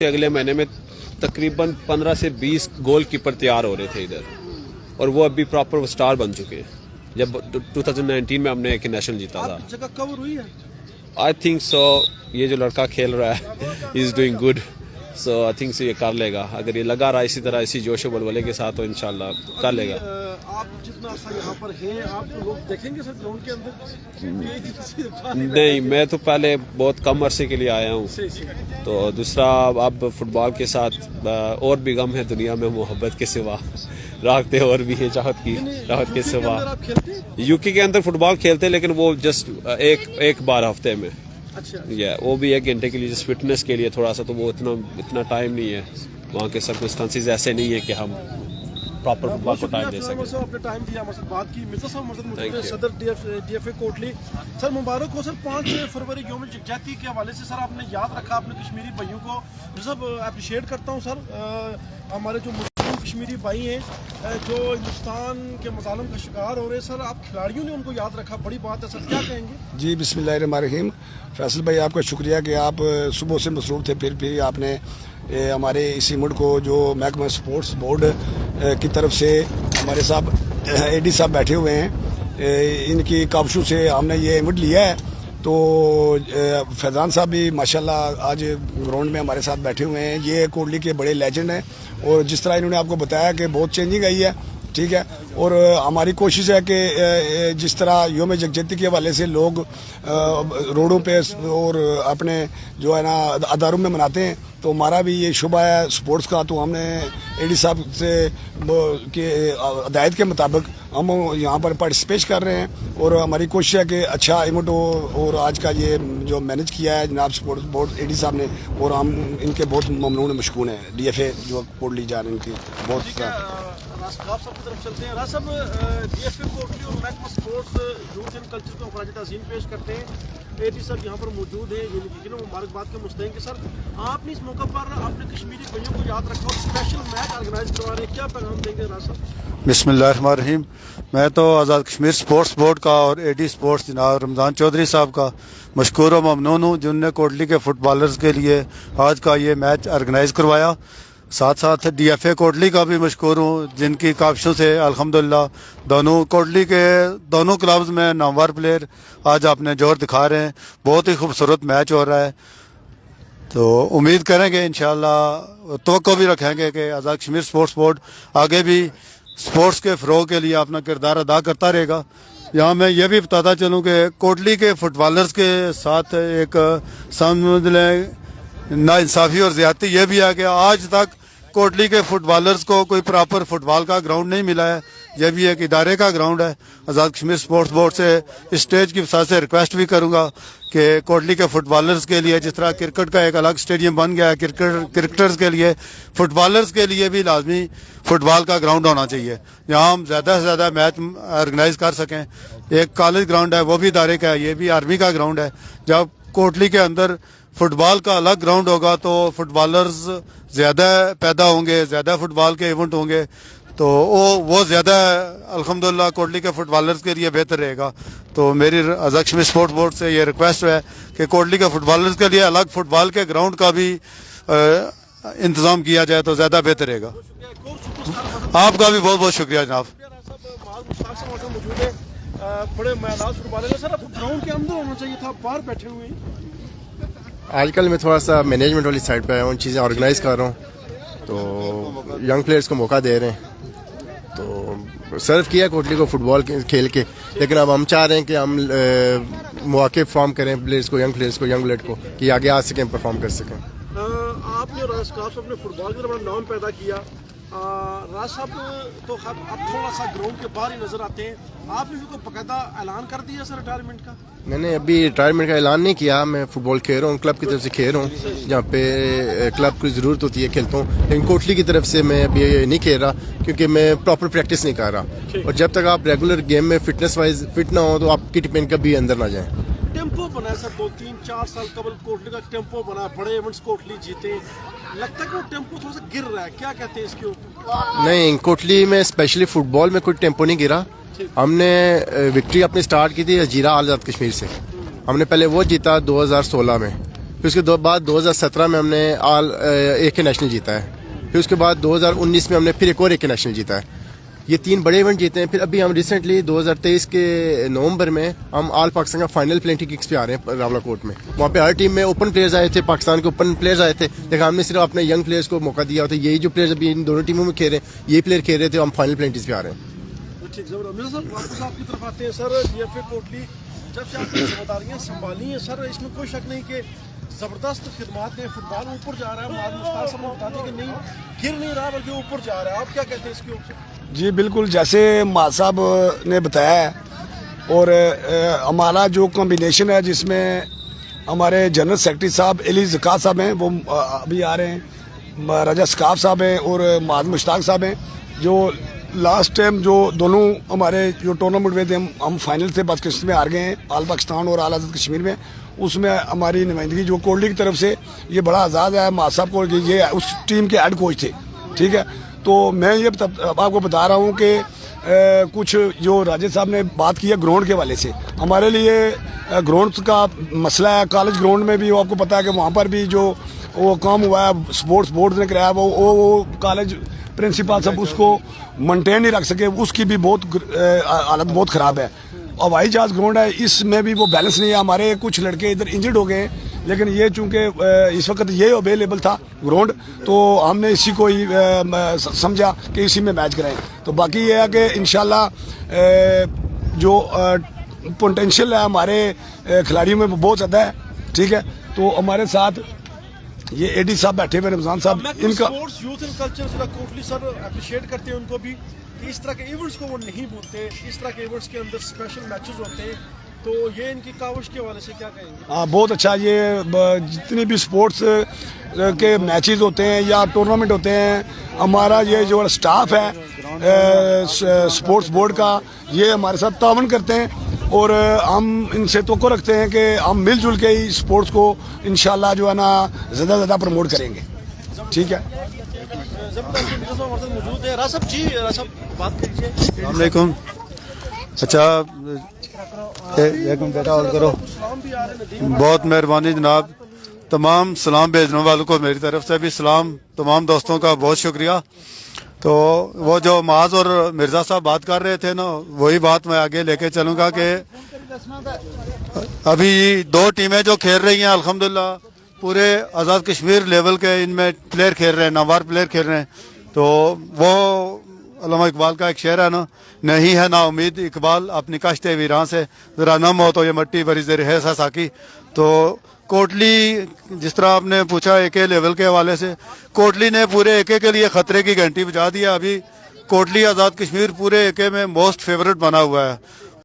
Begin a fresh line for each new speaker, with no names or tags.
अगले महीने में तकरीबन 15 से 20 गोल कीपर तैयार हो रहे थे इधर, और वो अभी प्रॉपर स्टार बन चुके हैं। जब 2019 में हमने एक नेशनल जीता था।
जगह कवर हुई है।
आई थिंक सो ये जो लड़का खेल रहा है is doing good, so I think so ये कर लेगा। अगर ये लगा रहा इसी तरह इसी जोश बलबले के साथ तो इंशाल्लाह कर लेगा।
आप जितना सा यहाँ पर हैं, आप लोग देखेंगे सर ग्राउंड के अंदर?
नहीं, मैं तो पहले बहुत कम अरसे के लिए आया हूँ, तो दूसरा अब फुटबॉल के साथ और भी गम है दुनिया में मोहब्बत के सिवा, रखते और भी है चाहत के सिवा। यूके के अंदर फुटबॉल खेलते हैं, लेकिन वो जस्ट एक बार हफ्ते में।
अच्छा।
या वो भी 1 घंटे के लिए, जस्ट फिटनेस के लिए थोड़ा सा, तो वो इतना टाइम नहीं है। वहाँ के सर्कमस्टेंसेस ऐसे नहीं है कि हम प्रॉपर फुटबॉल को टाइम दे सकें।
आपने टाइम दिया, हमारे साथ बात की। मिर्जा साहब मौजूद हैं, सदर डीएफए कोटली। सर मुबारक हो सर, 5 फरवरी यौम यकजहती के हवाले से सर आपने याद रखा अपने कश्मीरी भाइयों को। मिर्जा साहब अप्रिशिएट करता हूँ सर, हमारे जो मुस्लिम कश्मीरी भाई हैं जो हिंदुस्तान के मज़ालिम का शिकार हो रहे हैं, सर आप खिलाड़ियों ने उनको याद रखा, बड़ी बात है सर, क्या कहेंगे?
जी बिस्मिल्लाहिर्रहमानिर्रहीम। फैसल भाई आपका शुक्रिया कि आप सुबह से मसरूफ़ थे, फिर भी आपने हमारे इस इवेंट को, जो महकमा स्पोर्ट्स बोर्ड की तरफ से हमारे साहब एडी साहब बैठे हुए हैं, इनकी काबशों से हमने ये इवेंट लिया है। तो फैज़ान साहब भी माशाल्लाह आज ग्राउंड में हमारे साथ बैठे हुए हैं। ये कोटली के बड़े लेजेंड हैं, और जिस तरह इन्होंने आपको बताया कि बहुत चेंजिंग आई है, ठीक है। और हमारी कोशिश है कि जिस तरह यौम यकजहती के हवाले से लोग रोडों पे और अपने जो है ना अदारों में मनाते हैं, तो हमारा भी ये शुबा है स्पोर्ट्स का। तो हमने एडी साहब से के हदायत के मुताबिक हम यहाँ पर पार्टिसिपेट कर रहे हैं, और हमारी कोशिश है कि अच्छा इवेंट हो। और आज का ये जो मैनेज किया है जनाब स्पोर्ट्स बोर्ड एडी साहब ने, और हम इनके बहुत ममनून मशकून हैं। डीएफए जो कोटली जा रहे हैं इनकी बहुत।
राज साहब की तरफ चलते हैं। राज साहब, डीएफए कोटली और महकमा स्पोर्ट्स यूथ एंड कल्चर को खराज तहसीन पेश करते हैं। एडी सर यहाँ पर मौजूद है, ये मुबारकबाद के मुस्तहिक है। सर आपने इस मौका पर अपने कश्मीरी भाइयों को याद रखा और स्पेशल मैच ऑर्गेनाइज करवा रहे हैं, क्या पैगाम देंगे राज साहब?
बिस्मिल्लाहिर्रहमानिर्रहीम। मैं तो आज़ाद कश्मीर स्पोर्ट्स बोर्ड का और एडी स्पोर्ट्स जनाब रमज़ान चौधरी साहब का मशकूर व ममनून हूँ, जिनने कोटली के फुटबॉलर्स के लिए आज का ये मैच ऑर्गेनाइज करवाया। साथ साथ डीएफए कोटली का भी मशकूर हूँ, जिनकी काविशों से अल्हम्दुलिल्लाह दोनों कोटली के दोनों क्लब्स में नामवर प्लेयर आज अपने जोर दिखा रहे हैं। बहुत ही खूबसूरत मैच हो रहा है, तो उम्मीद करेंगे इंशाल्लाह, तवक्को भी रखेंगे कि आज़ाद कश्मीर स्पोर्ट्स बोर्ड आगे भी स्पोर्ट्स के फ़रोग़ के लिए अपना किरदार अदा करता रहेगा। यहाँ मैं ये भी बताता चलूँ कि कोटली के फुटबॉलर्स के साथ एक समझ लें नाइंसाफ़ी और ज़्यादती ये भी है कि आज तक कोटली के फुटबॉलर्स को कोई प्रॉपर फुटबॉल का ग्राउंड नहीं मिला है। यह भी एक इदारे का ग्राउंड है। आज़ाद कश्मीर स्पोर्ट्स बोर्ड से इस स्टेज की वजह से रिक्वेस्ट भी करूंगा कि कोटली के फुटबॉलर्स के लिए, जिस तरह क्रिकेट का एक अलग स्टेडियम बन गया है, क्रिकेटर्स के लिए, फुटबॉलर्स के लिए भी लाजमी फुटबॉल का ग्राउंड होना चाहिए, जहाँ हम ज़्यादा से ज़्यादा मैच ऑर्गेनाइज कर सकें। एक कॉलेज ग्राउंड है, वो भी इदारे का है, ये भी आर्मी का ग्राउंड है। जब कोटली के अंदर फुटबॉल का अलग ग्राउंड होगा तो फुटबॉलर्स ज़्यादा पैदा होंगे, ज़्यादा फुटबॉल के इवेंट होंगे, तो वो ज़्यादा अल्हम्दुलिल्लाह कोटली के फुटबॉलर्स के लिए बेहतर रहेगा। तो मेरी आज़ाद कश्मीर स्पोर्ट्स बोर्ड से ये रिक्वेस्ट है कि कोटली के फुटबॉलर्स के लिए अलग फुटबॉल के ग्राउंड का भी इंतज़ाम किया जाए तो ज़्यादा बेहतर रहेगा। आपका भी बहुत बहुत शुक्रिया जनाब।
बड़े मैदान फुटबॉलर सर, अब ग्राउंड के अंदर होना चाहिए था, बाहर बैठे हुए हैं।
आजकल मैं थोड़ा सा मैनेजमेंट वाली साइड पे आया हूँ, चीज़ें ऑर्गेनाइज कर रहा हूँ, तो यंग प्लेयर्स को मौका दे रहे हैं। तो सर्व किया कोटली को फुटबॉल खेल के, लेकिन अब हम चाह रहे हैं कि हम मौके फॉर्म करें प्लेयर्स को, यंग प्लेयर्स को, यंग ब्लड को, कि आगे आ सकें, परफॉर्म कर सकें।
आपने राज साहब ने फुटबॉल का बड़ा नाम पैदा किया। राज साहब तो अब थोड़ा सा ग्राउंड के बाहर ही नजर आते हैं। आपने भी कोई बाकायदा ऐलान कर दिया सर रिटायरमेंट का?
मैंने अभी रिटायरमेंट का ऐलान नहीं किया। मैं फुटबॉल खेल रहा हूँ, क्लब की तरफ से खेल रहा हूँ, जहाँ पे क्लब की ज़रूरत होती है खेलता हूँ, लेकिन कोटली की तरफ से मैं अभी नहीं खेल रहा, क्योंकि मैं प्रॉपर प्रैक्टिस नहीं कर रहा। और जब तक आप रेगुलर गेम में फिटनेस वाइज फिट ना हो तो आपकी टीम कभी अंदर ना जाए।
टेम्पो बना सर, 2-3-4 साल कबल कोटली का टेम्पो बना, बड़े इवेंट्स कोटली जीते, लगता है कि वो टेम्पो थोड़ा सा गिर रहा है, क्या कहते हैं इसके ऊपर?
नहीं, कोटली में स्पेशली फुटबॉल में कोई टेम्पो नहीं गिरा। हमने विक्ट्री अपनी स्टार्ट की थी जीरा आज़ाद कश्मीर से। हमने पहले वो जीता 2016 में, फिर उसके बाद 2017 में हमने ऑल AK नेशनल जीता है। फिर उसके बाद 2019 में हमने फिर एक और AK नेशनल जीता है। ये 3 बड़े इवेंट जीते हैं। फिर अभी हम रिसेंटली 2023 के नवंबर में हम ऑल पाकिस्तान का फाइनल प्लेंटी किक्स पे आ रहे हैं रावलाकोट में। वहाँ पे हर टीम में ओपन प्लेयर्स आए थे, पाकिस्तान के ओपन प्लेयर्स आए थे, लेकिन हमने सिर्फ अपने यंग प्लेयर्स को मौका दिया होता है। यही जो प्लेयर्स अभी इन दोनों टीमों में खेल रहे हैं, यही प्लेयर खेल रहे थे, हम फाइनल प्लेंटीज पे आ रहे हैं।
ठीक जरूर मिर्जा साहब, वापस आपकी तरफ आते हैं सर। DFA कोटली जब से आपने जिम्मेदारियां संभाली हैं सर, इसमें कोई शक नहीं कि जबरदस्त खिदमात हैं, फुटबॉल ऊपर जा रहा है। माद मुश्ताक साहब ने बता दिया कि नहीं गिर नहीं रहा बल्कि ऊपर जा रहा है। आप क्या कहते हैं इसके ऊपर?
जी बिल्कुल, जैसे माद साहब ने बताया है, और हमारा जो कॉम्बिनेशन है जिसमें हमारे जनरल सेक्रेटरी साहब अली ज़कात साहब हैं, वो अभी आ रहे हैं, रजा स्काफ साहब हैं और माद मुश्ताक साहब हैं, जो लास्ट टाइम जो दोनों हमारे जो टूर्नामेंट में थे, हम फाइनल से बदकिस्मती में हार गए हैं, आल पाकिस्तान और आल आज़ाद कश्मीर में। उसमें हमारी नुमाइंदगी जो कोटली की तरफ से ये बड़ा आज़ाद है। माद साहब को ये उस टीम के हेड कोच थे, ठीक है। तो मैं ये आपको बता रहा हूँ कि कुछ जो राजेश साहब ने बात की है ग्राउंड के वाले से, हमारे लिए ग्राउंड का मसला है। कॉलेज ग्राउंड में भी आपको पता है कि वहाँ पर भी जो वो काम हुआ है स्पोर्ट्स बोर्ड ने कराया, वो कॉलेज प्रिंसिपल साहब उसको मेंटेन नहीं रख सके, उसकी भी बहुत हालत बहुत ख़राब है। हवाई जहाज ग्राउंड है, इसमें भी वो बैलेंस नहीं है। हमारे कुछ लड़के इधर इंजर्ड हो गए हैं, लेकिन ये चूंकि इस वक्त ये अवेलेबल था ग्राउंड, तो हमने इसी को ही समझा कि इसी में मैच कराएं। तो बाकी ये है कि इंशाल्लाह जो पोटेंशियल है हमारे खिलाड़ियों में बहुत ज़्यादा है, ठीक है। तो हमारे साथ ये एडी साहब बैठे हुए, रमजान साहब, इनका
sports youth and culture Kotli sir appreciate करते हैं उनको भी कि इस तरह के इवेंट्स को वो नहीं भूलते। इस तरह के इवेंट्स के अंदर स्पेशल मैचेस होते हैं, तो ये इनकी काविश के हवाले से क्या कहेंगे?
हाँ, बहुत अच्छा। ये जितनी भी स्पोर्ट्स के मैचेस होते हैं या टूर्नामेंट होते हैं, हमारा ये जो स्टाफ है स्पोर्ट्स बोर्ड का, ये हमारे साथ तावन करते हैं और हम इनसे तवक्को रखते हैं कि हम मिलजुल के ही स्पोर्ट्स को इंशाल्लाह जो है ना ज़्यादा ज़्यादा प्रमोट करेंगे, ठीक है।
मौजूद है रासब जी, रासब बात कीजिए।
अस्सलाम वालेकुम। अच्छा एक मिनट बेटा होल्ड करो। बहुत मेहरबानी जनाब। तमाम सलाम भेजने वालों को मेरी तरफ से भी सलाम, तमाम दोस्तों का बहुत शुक्रिया। तो वो जो माज और मिर्जा साहब बात कर रहे थे ना, वही बात मैं आगे लेके चलूंगा कि अभी 2 टीमें जो खेल रही हैं अल्हम्दुलिल्लाह पूरे आज़ाद कश्मीर लेवल के इनमें प्लेयर खेल रहे हैं, नामवर प्लेयर खेल रहे हैं। तो वो अल्लामा इकबाल का एक शेर है ना, नहीं है ना उम्मीद इकबाल अपनी कश्ते वीरान से, ज़रा नम हो तो ये मट्टी बड़ी ज़र है साकी। तो कोटली, जिस तरह आपने पूछा AK लेवल के हवाले से, कोटली ने पूरे AK के लिए खतरे की घंटी बजा दिया। अभी कोटली आज़ाद कश्मीर पूरे AK में मोस्ट फेवरेट बना हुआ है।